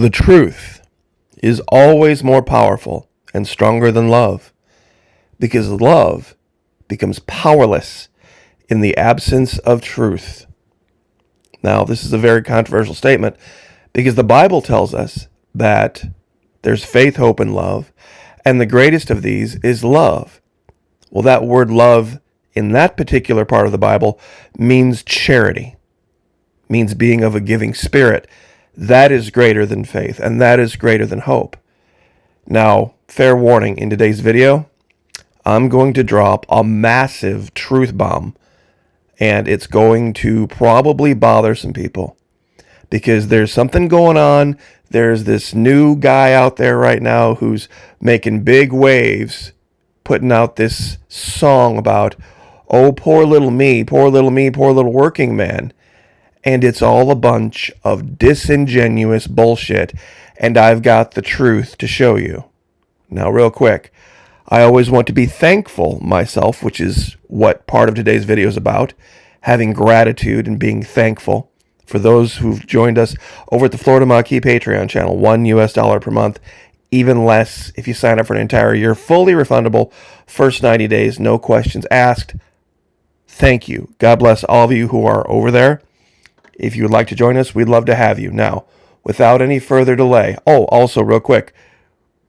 The truth is always more powerful and stronger than love, because love becomes powerless in the absence of truth. Now, this is a very controversial statement because the Bible tells us that there's faith, hope, and love, and the greatest of these is love. Well, that word love in that particular part of the Bible means charity, means being of a giving spirit. That is greater than faith, and that is greater than hope. Now, fair warning, in today's video, I'm going to drop a massive truth bomb, and it's going to probably bother some people because there's something going on. There's this new guy out there right now who's making big waves, putting out this song about, oh, poor little me, poor little me, poor little working man. And it's all a bunch of disingenuous bullshit, and I've got the truth to show you. Now, real quick, I always want to be thankful myself, which is what part of today's video is about, having gratitude and being thankful for those who've joined us over at the Florida Maquis Patreon channel, $1 per month, even less if you sign up for an entire year, fully refundable, first 90 days, no questions asked. Thank you. God bless all of you who are over there. If you would like to join us, we'd love to have you. Now, without any further delay, also real quick,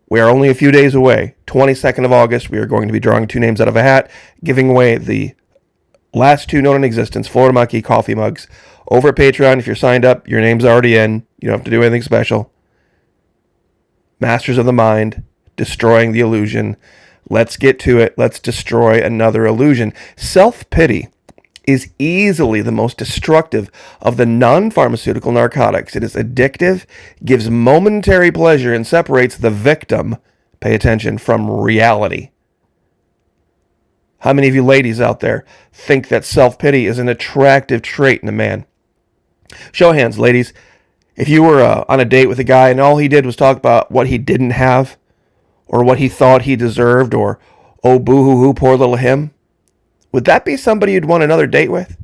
we are only a few days away. 22nd of August, we are going to be drawing 2 names out of a hat, giving away the last 2 known in existence Florida Maquis coffee mugs. Over at Patreon, if you're signed up, your name's already in. You don't have to do anything special. Masters of the Mind, Destroying the Illusion. Let's get to it. Let's destroy another illusion. Self-pity is easily the most destructive of the non-pharmaceutical narcotics. It is addictive, gives momentary pleasure, and separates the victim, pay attention, from reality. How many of you ladies out there think that self-pity is an attractive trait in a man? Show of hands, ladies. If you were on a date with a guy and all he did was talk about what he didn't have, or what he thought he deserved, or, oh, boo-hoo-hoo, poor little him, would that be somebody you'd want another date with?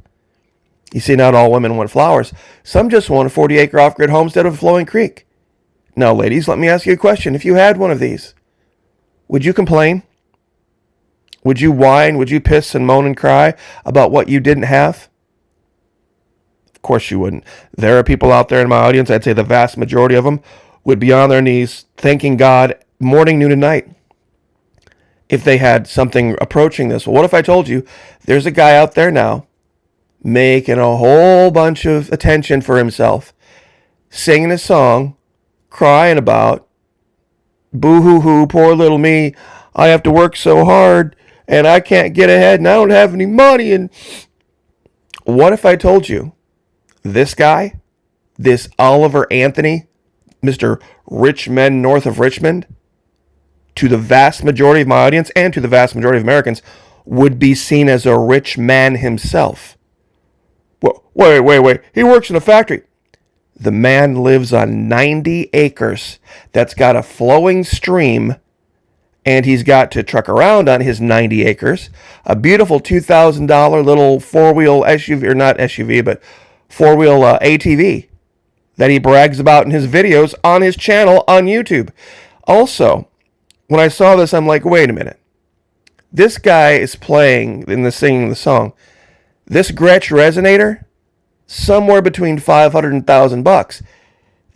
You see, not all women want flowers. Some just want a 40-acre off-grid homestead of a flowing creek. Now, ladies, let me ask you a question. If you had one of these, would you complain? Would you whine? Would you piss and moan and cry about what you didn't have? Of course you wouldn't. There are people out there in my audience, I'd say the vast majority of them, would be on their knees thanking God morning, noon, and night if they had something approaching this. Well, what if I told you there's a guy out there now making a whole bunch of attention for himself, singing a song, crying about, boo-hoo-hoo, poor little me, I have to work so hard, and I can't get ahead, and I don't have any money, and what if I told you this guy, this Oliver Anthony, Mr. Rich Men North of Richmond, to the vast majority of my audience and to the vast majority of Americans, would be seen as a rich man himself? Well, wait. He works in a factory. The man lives on 90 acres that's got a flowing stream, and he's got to truck around on his 90 acres, a beautiful $2,000 little four-wheel SUV, or not SUV, but four-wheel ATV that he brags about in his videos on his channel on YouTube. Also, when I saw this, I'm like, wait a minute. This guy is playing in the singing the song. This Gretsch resonator, somewhere between $500 and $1,000.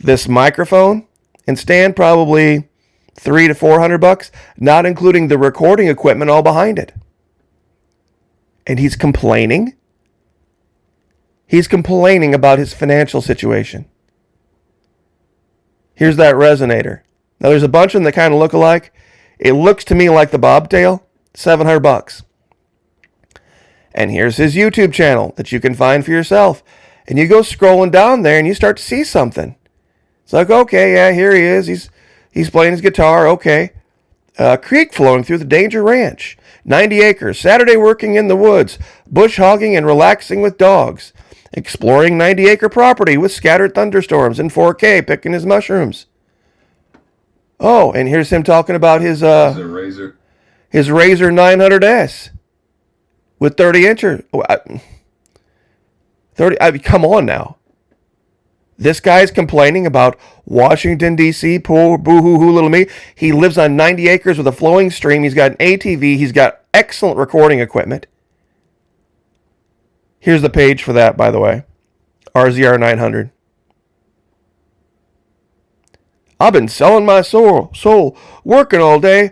This microphone and stand, probably $300 to $400, not including the recording equipment all behind it. And he's complaining. He's complaining about his financial situation. Here's that resonator. Now, there's a bunch of them that kind of look alike. It looks to me like the Bobtail, $700. And here's his YouTube channel that you can find for yourself. And you go scrolling down there and you start to see something. It's like, okay, yeah, here he is. He's playing his guitar. Okay. Creek flowing through the Danger Ranch. 90 acres. Saturday working in the woods. Bush hogging and relaxing with dogs. Exploring 90-acre property with scattered thunderstorms in 4K, picking his mushrooms. Oh, and here's him talking about his Razor 900S with 30 incher. 30. Come on now. This guy's complaining about Washington, D.C., poor boo-hoo-hoo little me. He lives on 90 acres with a flowing stream. He's got an ATV. He's got excellent recording equipment. Here's the page for that, by the way. RZR 900. I've been selling my soul, working all day,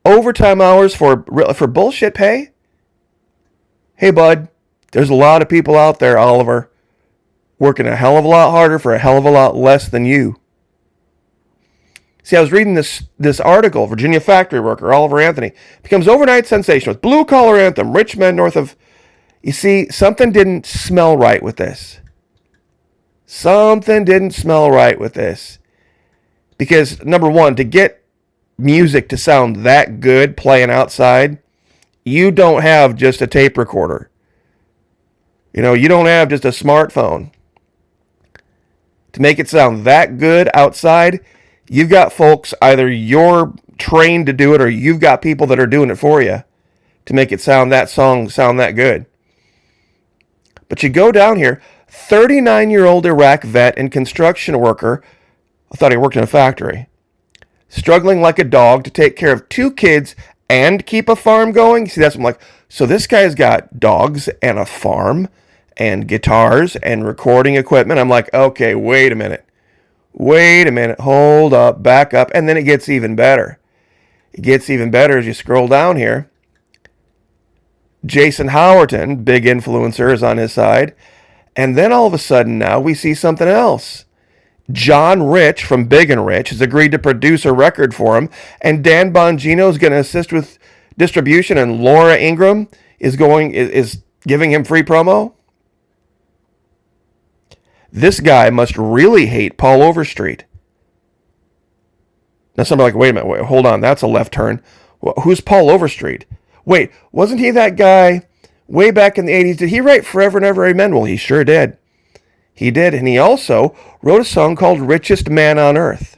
overtime hours for bullshit pay. Hey, bud, there's a lot of people out there, Oliver, working a hell of a lot harder for a hell of a lot less than you. See, I was reading this article. Virginia factory worker Oliver Anthony becomes overnight sensation with blue-collar anthem, rich men north of... You see, something didn't smell right with this. Something didn't smell right with this. Because, number one, to get music to sound that good playing outside, you don't have just a tape recorder. You know, you don't have just a smartphone. To make it sound that good outside, you've got folks, either you're trained to do it or you've got people that are doing it for you to make it sound that good. But you go down here, 39-year-old Iraq vet and construction worker, I thought he worked in a factory, struggling like a dog to take care of 2 kids and keep a farm going. See, that's what I'm like, so this guy's got dogs and a farm and guitars and recording equipment. I'm like, okay, wait a minute, hold up, back up, and then it gets even better. It gets even better as you scroll down here. Jason Howerton, big influencer, is on his side. And then all of a sudden now we see something else. John Rich from Big and Rich has agreed to produce a record for him, and Dan Bongino is going to assist with distribution, and Laura Ingram is giving him free promo. This guy must really hate Paul Overstreet. Now somebody's like, wait a minute, hold on, that's a left turn. Who's Paul Overstreet? Wait, wasn't he that guy way back in the 80s? Did he write Forever and Ever Amen? Well, he sure did. He did, and he also wrote a song called Richest Man on Earth.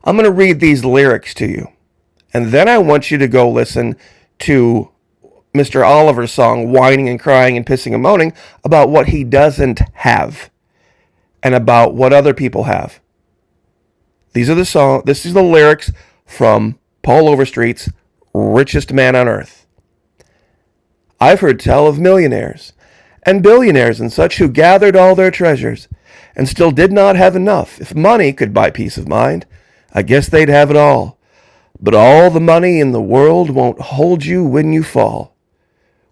I'm going to read these lyrics to you, and then I want you to go listen to Mr. Oliver's song, whining and crying and pissing and moaning about what he doesn't have and about what other people have. This is the lyrics from Paul Overstreet's Richest Man on Earth. I've heard tell of millionaires and billionaires and such who gathered all their treasures and still did not have enough. If money could buy peace of mind, I guess they'd have it all. But all the money in the world won't hold you when you fall.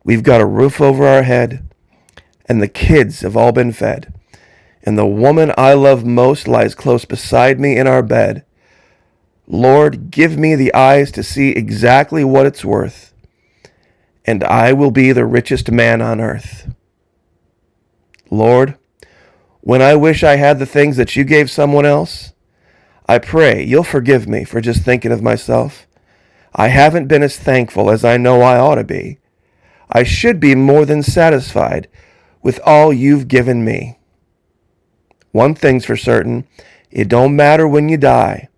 We've got a roof over our head, and the kids have all been fed. And the woman I love most lies close beside me in our bed. Lord, give me the eyes to see exactly what it's worth, and I will be the richest man on earth. Lord, when I wish I had the things that you gave someone else, I pray you'll forgive me for just thinking of myself. I haven't been as thankful as I know I ought to be. I should be more than satisfied with all you've given me. One thing's for certain, it don't matter when you die.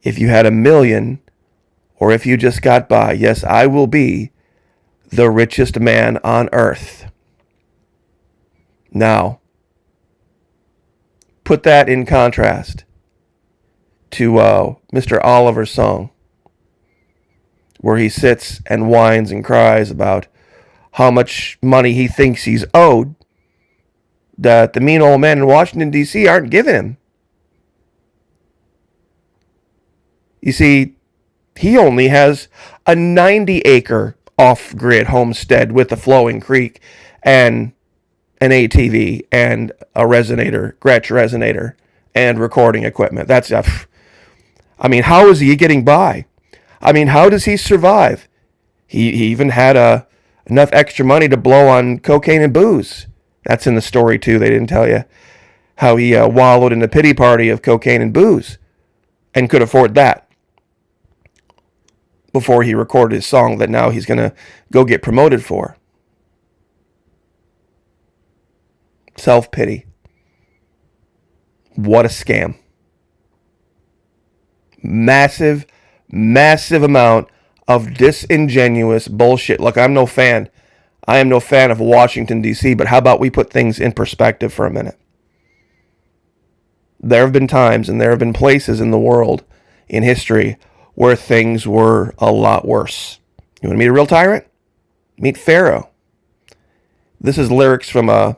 If you had 1 million, or if you just got by, yes, I will be the richest man on earth. Now, put that in contrast to Mr. Oliver's song, where he sits and whines and cries about how much money he thinks he's owed that the mean old men in Washington, D.C. aren't giving him. You see, he only has a 90-acre off-grid homestead with a flowing creek and an ATV and a resonator, Gretsch resonator, and recording equipment. That's, I mean, how is he getting by? I mean, how does he survive? He even had enough extra money to blow on cocaine and booze. That's in the story, too. They didn't tell you how he wallowed in the pity party of cocaine and booze and could afford that before he recorded his song that now he's going to go get promoted for. Self-pity. What a scam. Massive, massive amount of disingenuous bullshit. Look, I'm no fan. I am no fan of Washington, D.C., but how about we put things in perspective for a minute? there have been times and there have been places in the world, in history, where things were a lot worse. You want to meet a real tyrant? Meet Pharaoh. This is lyrics from a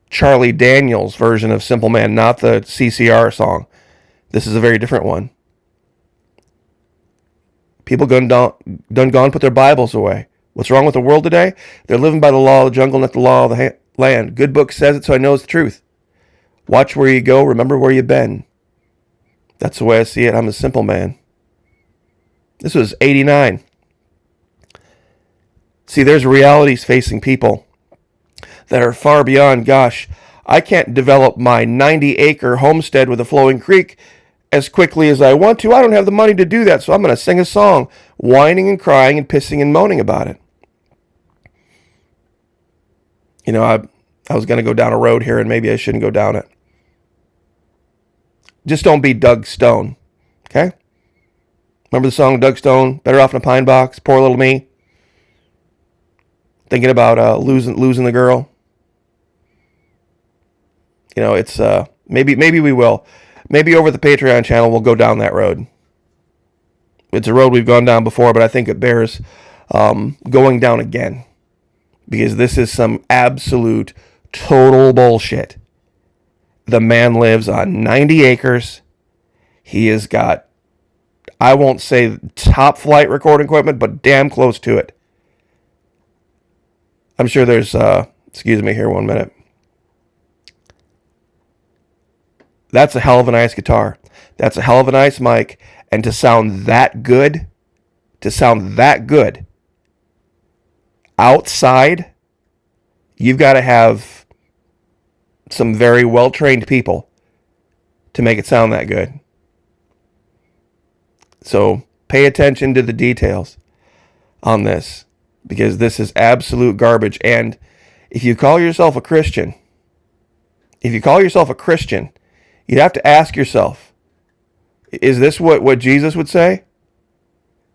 Charlie Daniels version of Simple Man, not the CCR song. This is a very different one. People done gone put their Bibles away. What's wrong with the world today? They're living by the law of the jungle, not the law of the land. Good book says it, so I know it's the truth. Watch where you go. Remember where you've been. That's the way I see it. I'm a simple man. This was 89. See, there's realities facing people that are far beyond, gosh, I can't develop my 90-acre homestead with a flowing creek as quickly as I want to. I don't have the money to do that, so I'm going to sing a song, whining and crying and pissing and moaning about it. You know, I was going to go down a road here, and maybe I shouldn't go down it. Just don't be Doug Stone, okay? Remember the song Doug Stone, Better Off in a Pine Box, Poor Little Me? Thinking about losing the girl. You know, it's maybe we will. Maybe over the Patreon channel we'll go down that road. It's a road we've gone down before, but I think it bears going down again. Because this is some absolute, total bullshit. The man lives on 90 acres. He has got, I won't say top flight recording equipment, but damn close to it. I'm sure there's, excuse me here 1 minute. That's a hell of a nice guitar. That's a hell of a nice mic. And to sound that good, outside, you've got to have some very well-trained people to make it sound that good. So pay attention to the details on this, because this is absolute garbage. And if you call yourself a Christian, you'd have to ask yourself, is this what Jesus would say?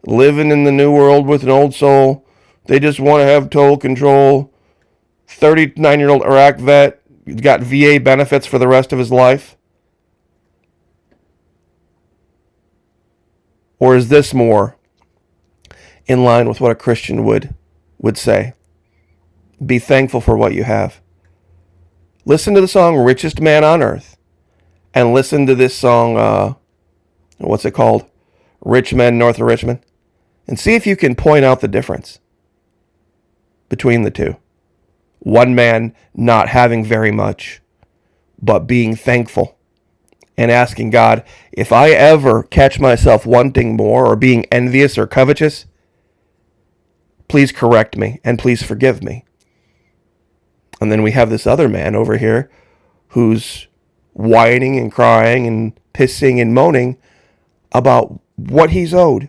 Living in the new world with an old soul. They just want to have total control. 39-year-old Iraq vet got VA benefits for the rest of his life. Or is this more in line with what a Christian would say? Be thankful for what you have. Listen to the song Richest Man on Earth. And listen to this song, what's it called? Rich Men North of Richmond. And see if you can point out the difference between the two. One man not having very much, but being thankful and asking God, if I ever catch myself wanting more or being envious or covetous, please correct me and please forgive me. And then we have this other man over here who's whining and crying and pissing and moaning about what he's owed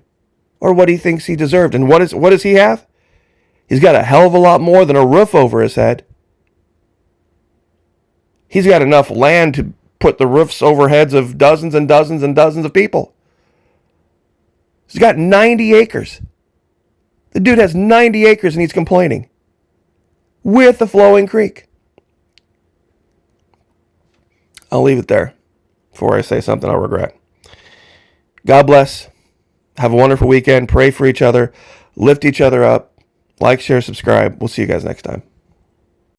or what he thinks he deserved. And what does he have? He's got a hell of a lot more than a roof over his head. He's got enough land to put the roofs over heads of dozens and dozens and dozens of people. He's got 90 acres. The dude has 90 acres and he's complaining. With a flowing creek. I'll leave it there before I say something I'll regret. God bless. Have a wonderful weekend. Pray for each other. Lift each other up. Like, share, subscribe. We'll see you guys next time.